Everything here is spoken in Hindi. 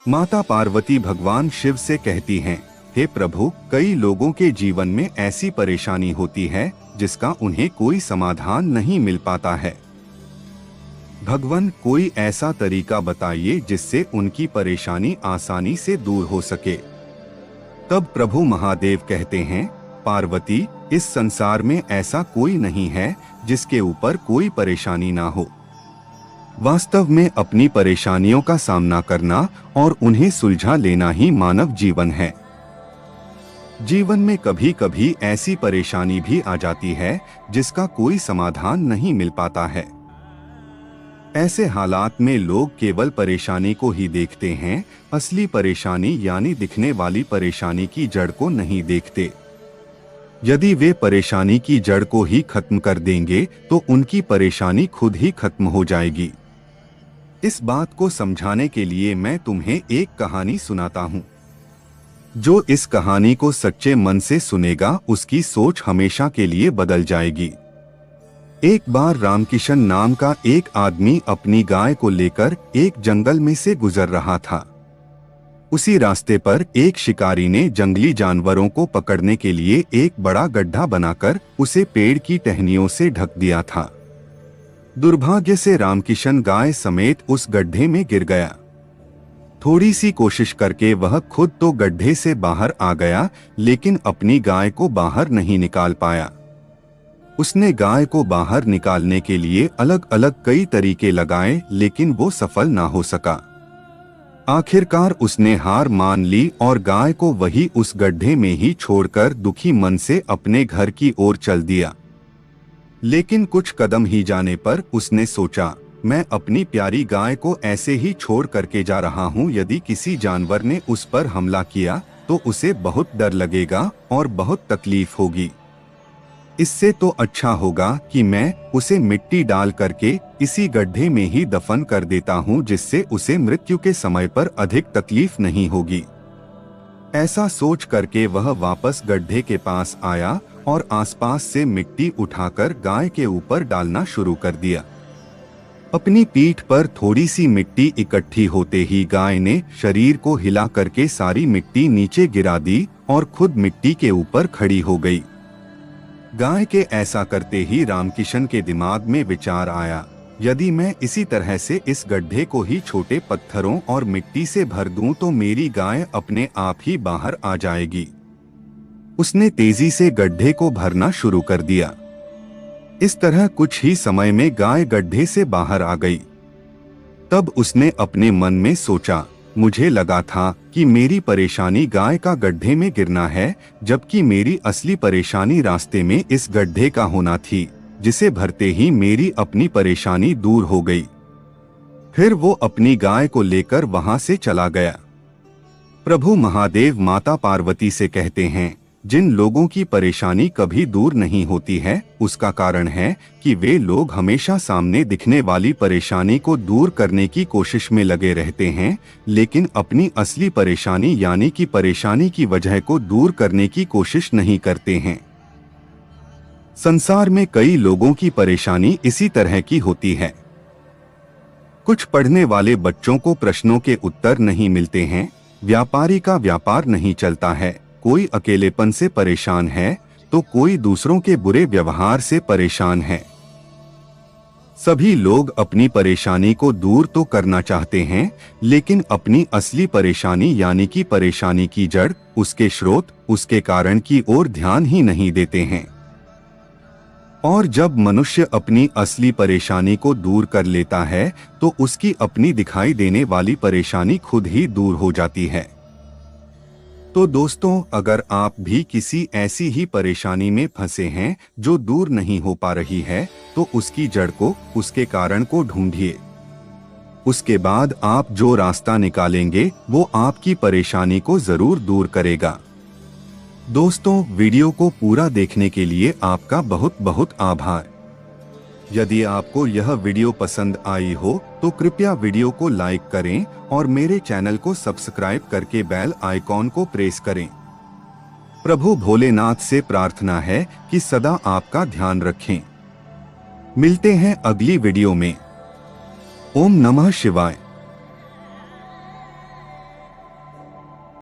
माता पार्वती भगवान शिव से कहती हैं, हे प्रभु, कई लोगों के जीवन में ऐसी परेशानी होती है जिसका उन्हें कोई समाधान नहीं मिल पाता है। भगवान, कोई ऐसा तरीका बताइए जिससे उनकी परेशानी आसानी से दूर हो सके। तब प्रभु महादेव कहते हैं, पार्वती, इस संसार में ऐसा कोई नहीं है जिसके ऊपर कोई परेशानी ना हो। वास्तव में अपनी परेशानियों का सामना करना और उन्हें सुलझा लेना ही मानव जीवन है। जीवन में कभी कभी ऐसी परेशानी भी आ जाती है जिसका कोई समाधान नहीं मिल पाता है। ऐसे हालात में लोग केवल परेशानी को ही देखते हैं, असली परेशानी यानी दिखने वाली परेशानी की जड़ को नहीं देखते। यदि वे परेशानी की जड़ को ही खत्म कर देंगे तो उनकी परेशानी खुद ही खत्म हो जाएगी। इस बात को समझाने के लिए मैं तुम्हें एक कहानी सुनाता हूँ। जो इस कहानी को सच्चे मन से सुनेगा उसकी सोच हमेशा के लिए बदल जाएगी। एक बार रामकिशन नाम का एक आदमी अपनी गाय को लेकर एक जंगल में से गुजर रहा था। उसी रास्ते पर एक शिकारी ने जंगली जानवरों को पकड़ने के लिए एक बड़ा गड्ढा बनाकर उसे पेड़ की टहनियों से ढक दिया था। दुर्भाग्य से रामकिशन गाय समेत उस गड्ढे में गिर गया। थोड़ी सी कोशिश करके वह खुद तो गड्ढे से बाहर आ गया, लेकिन अपनी गाय को बाहर नहीं निकाल पाया। उसने गाय को बाहर निकालने के लिए अलग अलग कई तरीके लगाए, लेकिन वो सफल ना हो सका। आखिरकार उसने हार मान ली और गाय को वही उस गड्ढे में ही छोड़कर दुखी मन से अपने घर की ओर चल दिया। लेकिन कुछ कदम ही जाने पर उसने सोचा, मैं अपनी प्यारी गाय को ऐसे ही छोड़ करके जा रहा हूँ। यदि किसी जानवर ने उस पर हमला किया तो उसे बहुत डर लगेगा और बहुत तकलीफ होगी। इससे तो अच्छा होगा कि मैं उसे मिट्टी डाल करके इसी गड्ढे में ही दफन कर देता हूँ, जिससे उसे मृत्यु के समय पर अधिक तकलीफ नहीं होगी। ऐसा सोच करके वह वापस गड्ढे के पास आया और आसपास से मिट्टी उठाकर गाय के ऊपर डालना शुरू कर दिया। अपनी पीठ पर थोड़ी सी मिट्टी इकट्ठी होते ही गाय ने शरीर को हिला करके सारी मिट्टी नीचे गिरा दी और खुद मिट्टी के ऊपर खड़ी हो गई। गाय के ऐसा करते ही रामकिशन के दिमाग में विचार आया, यदि मैं इसी तरह से इस गड्ढे को ही छोटे पत्थरों और मिट्टी से भर दूं तो मेरी गाय अपने आप ही बाहर आ जाएगी। उसने तेजी से गड्ढे को भरना शुरू कर दिया। इस तरह कुछ ही समय में गाय गड्ढे से बाहर आ गई। तब उसने अपने मन में सोचा, मुझे लगा था कि मेरी परेशानी गाय का गड्ढे में गिरना है, जबकि मेरी असली परेशानी रास्ते में इस गड्ढे का होना थी, जिसे भरते ही मेरी अपनी परेशानी दूर हो गई। फिर वो अपनी गाय को लेकर वहां से चला गया। प्रभु महादेव माता पार्वती से कहते हैं, जिन लोगों की परेशानी कभी दूर नहीं होती है, उसका कारण है कि वे लोग हमेशा सामने दिखने वाली परेशानी को दूर करने की कोशिश में लगे रहते हैं, लेकिन अपनी असली परेशानी यानी कि परेशानी की वजह को दूर करने की कोशिश नहीं करते हैं। संसार में कई लोगों की परेशानी इसी तरह की होती है। कुछ पढ़ने वाले बच्चों को प्रश्नों के उत्तर नहीं मिलते हैं, व्यापारी का व्यापार नहीं चलता है, कोई अकेलेपन से परेशान है तो कोई दूसरों के बुरे व्यवहार से परेशान है। सभी लोग अपनी परेशानी को दूर तो करना चाहते हैं, लेकिन अपनी असली परेशानी यानी कि परेशानी की जड़, उसके स्रोत, उसके कारण की ओर ध्यान ही नहीं देते हैं। और जब मनुष्य अपनी असली परेशानी को दूर कर लेता है तो उसकी अपनी दिखाई देने वाली परेशानी खुद ही दूर हो जाती है। तो दोस्तों, अगर आप भी किसी ऐसी ही परेशानी में फंसे हैं जो दूर नहीं हो पा रही है, तो उसकी जड़ को, उसके कारण को ढूंढिए। उसके बाद आप जो रास्ता निकालेंगे वो आपकी परेशानी को जरूर दूर करेगा। दोस्तों, वीडियो को पूरा देखने के लिए आपका बहुत बहुत आभार। यदि आपको यह वीडियो पसंद आई हो तो कृपया वीडियो को लाइक करें और मेरे चैनल को सब्सक्राइब करके बेल आइकॉन को प्रेस करें। प्रभु भोलेनाथ से प्रार्थना है कि सदा आपका ध्यान रखें। मिलते हैं अगली वीडियो में। ओम नमः शिवाय।